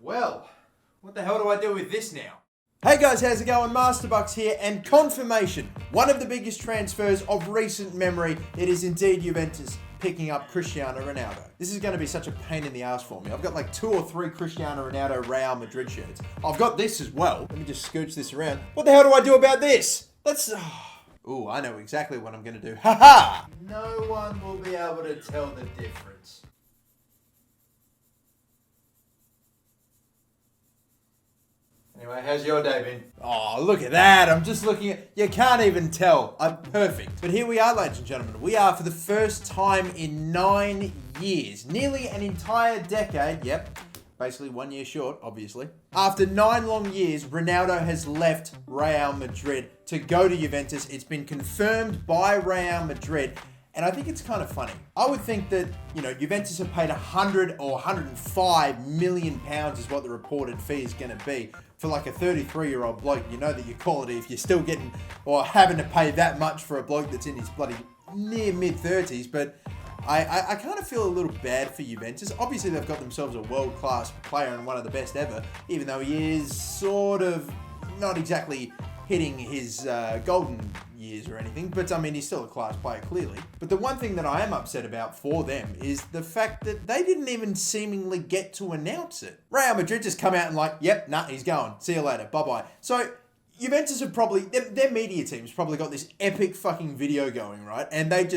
Well, what the hell do I do with this now? Hey guys, how's it going? Masterbucks here, and confirmation. One of the biggest transfers of recent memory. It is indeed Juventus picking up Cristiano Ronaldo. This is going to be such a pain in the ass for me. I've got like 2 or 3 Cristiano Ronaldo Real Madrid shirts. I've got this as well. Let me just scooch this around. What the hell do I do about this? Ooh, I know exactly what I'm going to do. Haha! No one will be able to tell the difference. Anyway, how's your day been? Oh, look at that. I'm just looking at... You can't even tell. I'm perfect. But here we are, ladies and gentlemen. We are, for the first time in 9 years, nearly an entire decade, yep, basically 1 year short, obviously. After 9 long years, Ronaldo has left Real Madrid to go to Juventus. It's been confirmed by Real Madrid. And I think it's kind of funny. I would think that, Juventus have paid 100 or 105 million pounds is what the reported fee is going to be for like a 33-year-old bloke. You know that your quality, if you're still getting or having to pay that much for a bloke that's in his bloody near mid-30s. But I kind of feel a little bad for Juventus. Obviously, they've got themselves a world-class player and one of the best ever, even though he is sort of not exactly hitting his golden years or anything, but I mean, he's still a class player, clearly. But the one thing that I am upset about for them is the fact that they didn't even seemingly get to announce it. Real Madrid just come out and like, yep, nah, he's going. See you later. Bye-bye. So Juventus have probably, their media team's probably got this epic fucking video going, right? And they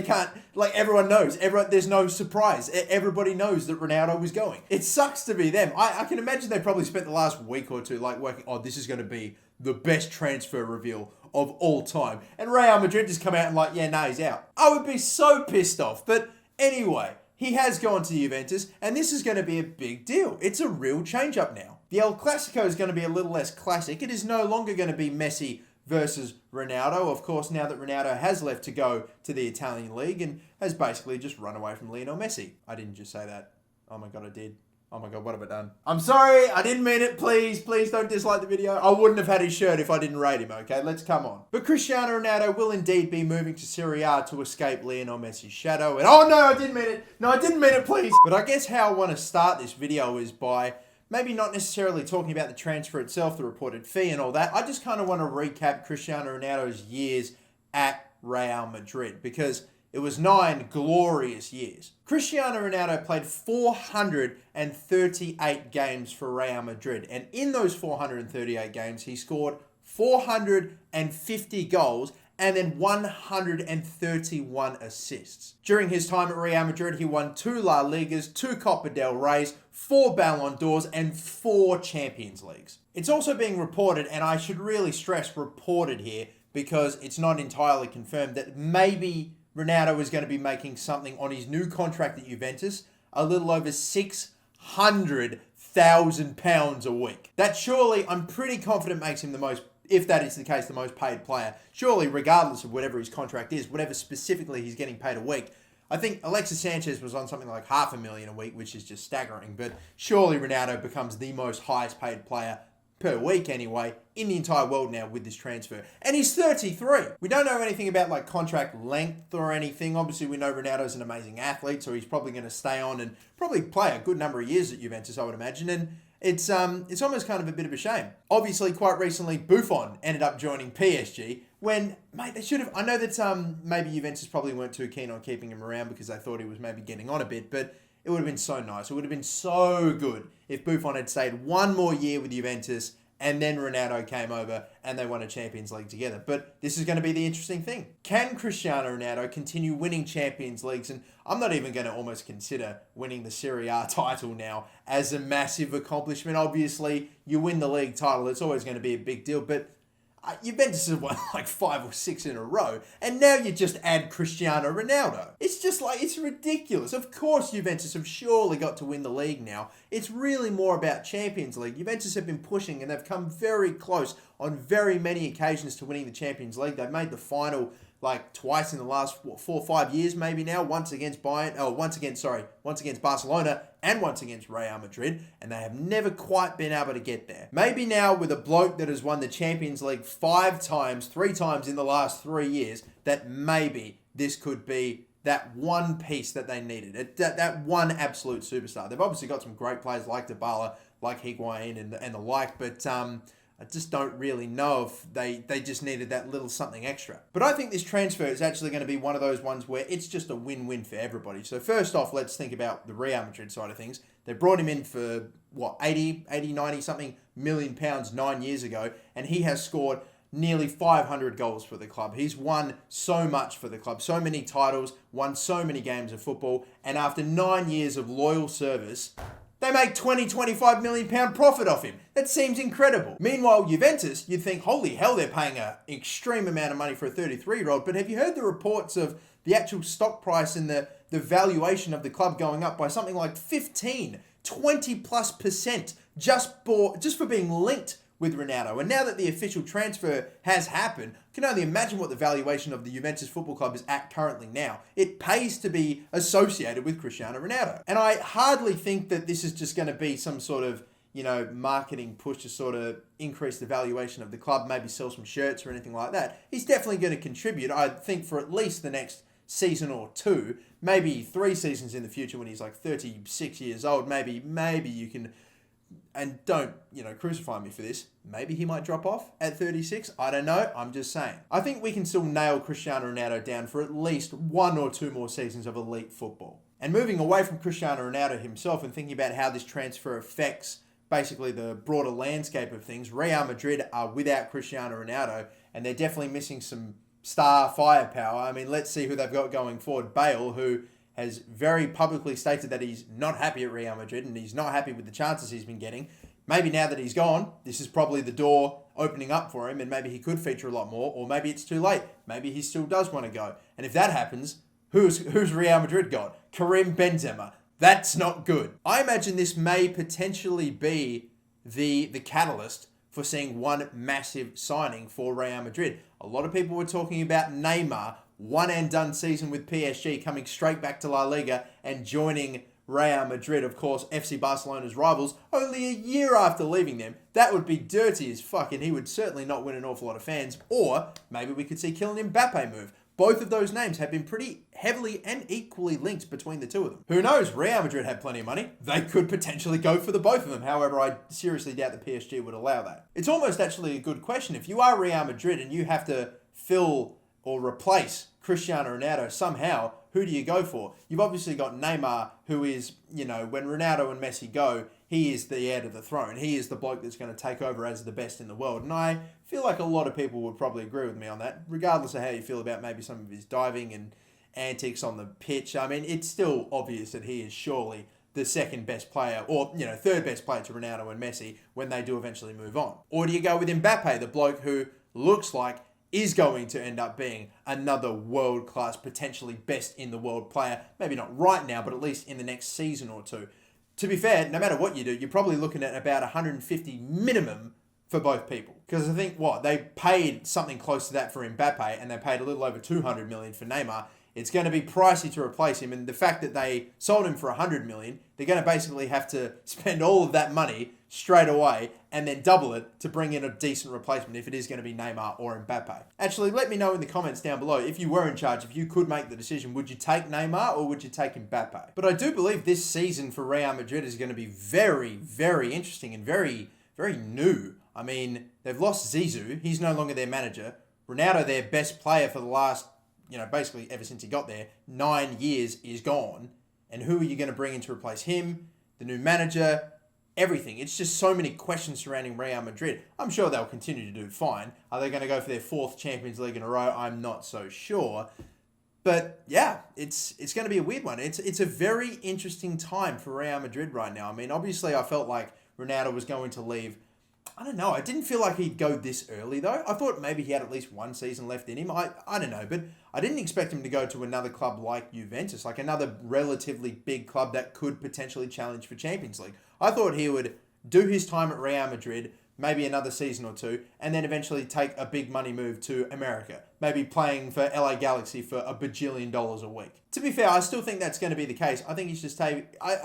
can't, like, everyone knows. There's no surprise. Everybody knows that Ronaldo was going. It sucks to be them. I can imagine they probably spent the last week or two, like, working, this is going to be the best transfer reveal of all time. And Real Madrid just come out and like, yeah, nah, he's out. I would be so pissed off. But anyway, he has gone to Juventus, and this is going to be a big deal. It's a real change-up now. The El Clasico is going to be a little less classic. It is no longer going to be Messi versus Ronaldo. Of course, now that Ronaldo has left to go to the Italian league and has basically just run away from Lionel Messi. I didn't just say that. Oh my God, I did. Oh my God, what have I done? I'm sorry, I didn't mean it. Please don't dislike the video. I wouldn't have had his shirt if I didn't rate him, okay? Let's come on. But Cristiano Ronaldo will indeed be moving to Serie A to escape Lionel Messi's shadow. And oh no, I didn't mean it. No, I didn't mean it, please. But I guess how I want to start this video is by maybe not necessarily talking about the transfer itself, the reported fee and all that. I just kind of want to recap Cristiano Ronaldo's years at Real Madrid, because it was 9 glorious years. Cristiano Ronaldo played 438 games for Real Madrid. And in those 438 games, he scored 450 goals and then 131 assists. During his time at Real Madrid, he won 2 La Ligas, 2 Copa del Reys, 4 Ballon d'Ors, and 4 Champions Leagues. It's also being reported, and I should really stress reported here, because it's not entirely confirmed, that maybe Ronaldo is going to be making something on his new contract at Juventus, a little over £600,000 a week. That surely, I'm pretty confident, makes him the most, if that is the case, the most paid player. Surely, regardless of whatever his contract is, whatever specifically he's getting paid a week. I think Alexis Sanchez was on something like $500,000 a week, which is just staggering. But surely Ronaldo becomes the most highest paid player per week anyway, in the entire world now with this transfer. And he's 33. We don't know anything about like contract length or anything. Obviously, we know Ronaldo's an amazing athlete, so he's probably going to stay on and probably play a good number of years at Juventus, I would imagine. And it's almost kind of a bit of a shame. Obviously, quite recently, Buffon ended up joining PSG when, mate, they should have... I know that maybe Juventus probably weren't too keen on keeping him around because they thought he was maybe getting on a bit, but it would have been so nice. It would have been so good if Buffon had stayed 1 more year with Juventus and then Ronaldo came over and they won a Champions League together. But this is going to be the interesting thing. Can Cristiano Ronaldo continue winning Champions Leagues? And I'm not even going to almost consider winning the Serie A title now as a massive accomplishment. Obviously, you win the league title, it's always going to be a big deal. But Juventus have won like 5 or 6 in a row, and now you just add Cristiano Ronaldo. It's just like, it's ridiculous. Of course Juventus have surely got to win the league now. It's really more about Champions League. Juventus have been pushing, and they've come very close on very many occasions to winning the Champions League. They've made the final like twice in the last 4 or 5 years maybe now, once against once against Barcelona and once against Real Madrid, and they have never quite been able to get there. Maybe now with a bloke that has won the Champions League 5 times, 3 times in the last 3 years, that maybe this could be that one piece that they needed, that one absolute superstar. They've obviously got some great players like Dybala, like Higuain and the like, but I just don't really know if they just needed that little something extra. But I think this transfer is actually going to be one of those ones where it's just a win-win for everybody. So first off, let's think about the Real Madrid side of things. They brought him in for, 90 something million pounds 9 years ago, and he has scored nearly 500 goals for the club. He's won so much for the club, so many titles, won so many games of football, and after 9 years of loyal service, they make 25 million pound profit off him. That seems incredible. Meanwhile, Juventus, you'd think, holy hell, they're paying an extreme amount of money for a 33-year-old. But have you heard the reports of the actual stock price and the valuation of the club going up by something like 15, 20+% just for being linked with Ronaldo? And now that the official transfer has happened, I can only imagine what the valuation of the Juventus Football Club is at currently now. It pays to be associated with Cristiano Ronaldo. And I hardly think that this is just going to be some sort of, marketing push to sort of increase the valuation of the club, maybe sell some shirts or anything like that. He's definitely going to contribute, I think, for at least the next season or two, maybe 3 seasons in the future when he's like 36 years old. Maybe you can... And don't, crucify me for this. Maybe he might drop off at 36. I don't know. I'm just saying. I think we can still nail Cristiano Ronaldo down for at least 1 or 2 more seasons of elite football. And moving away from Cristiano Ronaldo himself and thinking about how this transfer affects basically the broader landscape of things, Real Madrid are without Cristiano Ronaldo, and they're definitely missing some star firepower. I mean, let's see who they've got going forward. Bale, who has very publicly stated that he's not happy at Real Madrid and he's not happy with the chances he's been getting. Maybe now that he's gone, this is probably the door opening up for him and maybe he could feature a lot more, or maybe it's too late. Maybe he still does want to go. And if that happens, who's Real Madrid got? Karim Benzema. That's not good. I imagine this may potentially be the catalyst for seeing one massive signing for Real Madrid. A lot of people were talking about Neymar, one and done season with PSG, coming straight back to La Liga and joining Real Madrid, of course, FC Barcelona's rivals, only a year after leaving them. That would be dirty as fuck, and he would certainly not win an awful lot of fans. Or maybe we could see Kylian Mbappe move. Both of those names have been pretty heavily and equally linked between the two of them. Who knows? Real Madrid have plenty of money. They could potentially go for the both of them. However, I seriously doubt the PSG would allow that. It's almost actually a good question. If you are Real Madrid and you have to fill or replace Cristiano Ronaldo somehow, who do you go for? You've obviously got Neymar, who is, when Ronaldo and Messi go, he is the heir to the throne. He is the bloke that's going to take over as the best in the world. And I feel like a lot of people would probably agree with me on that, regardless of how you feel about maybe some of his diving and antics on the pitch. I mean, it's still obvious that he is surely the second best player, or, third best player to Ronaldo and Messi when they do eventually move on. Or do you go with Mbappe, the bloke who looks like is going to end up being another world-class, potentially best in the world player? Maybe not right now, but at least in the next season or two. To be fair, no matter what you do, you're probably looking at about 150 minimum for both people. Because I think, they paid something close to that for Mbappe, and they paid a little over 200 million for Neymar. It's going to be pricey to replace him, and the fact that they sold him for 100 million, they're going to basically have to spend all of that money straight away and then double it to bring in a decent replacement if it is going to be Neymar or Mbappe. Actually, let me know in the comments down below, if you were in charge, if you could make the decision, would you take Neymar or would you take Mbappe? But I do believe this season for Real Madrid is going to be very, very interesting and very, very new. I mean, they've lost Zizou. He's no longer their manager. Ronaldo, their best player for the last, basically ever since he got there, 9 years, is gone. And who are you going to bring in to replace him? The new manager? Everything. It's just so many questions surrounding Real Madrid. I'm sure they'll continue to do fine. Are they going to go for their 4th Champions League in a row? I'm not so sure. But yeah, it's going to be a weird one. It's a very interesting time for Real Madrid right now. I mean, obviously I felt like Ronaldo was going to leave. I don't know. I didn't feel like he'd go this early, though. I thought maybe he had at least 1 season left in him. I don't know, but I didn't expect him to go to another club like Juventus, like another relatively big club that could potentially challenge for Champions League. I thought he would do his time at Real Madrid, maybe another season or two, and then eventually take a big money move to America, maybe playing for LA Galaxy for $1 bajillion a week. To be fair, I still think that's going to be the case. I think he's just I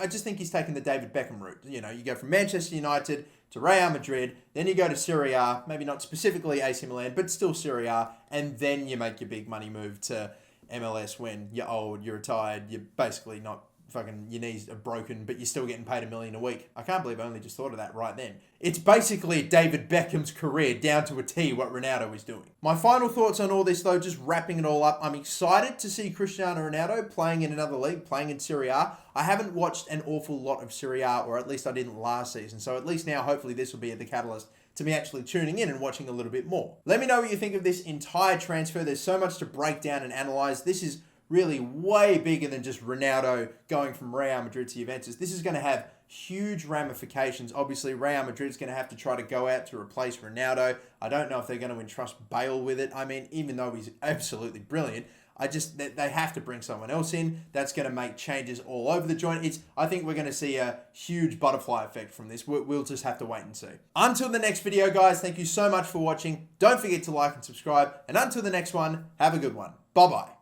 just think he's taken the David Beckham route. You go from Manchester United to Real Madrid, then you go to Serie A, maybe not specifically AC Milan, but still Serie A, and then you make your big money move to MLS when you're old, you're retired, you're basically not fucking, your knees are broken, but you're still getting paid $1 million a week. I can't believe I only just thought of that right then. It's basically David Beckham's career down to a T what Ronaldo is doing. My final thoughts on all this though, just wrapping it all up, I'm excited to see Cristiano Ronaldo playing in another league, playing in Serie A. I haven't watched an awful lot of Serie A, or at least I didn't last season, so at least now hopefully this will be the catalyst to me actually tuning in and watching a little bit more. Let me know what you think of this entire transfer. There's so much to break down and analyze. This is really way bigger than just Ronaldo going from Real Madrid to Juventus. This is going to have huge ramifications. Obviously, Real Madrid's going to have to try to go out to replace Ronaldo. I don't know if they're going to entrust Bale with it. I mean, even though he's absolutely brilliant, they have to bring someone else in. That's going to make changes all over the joint. I think we're going to see a huge butterfly effect from this. We'll just have to wait and see. Until the next video, guys, thank you so much for watching. Don't forget to like and subscribe. And until the next one, have a good one. Bye-bye.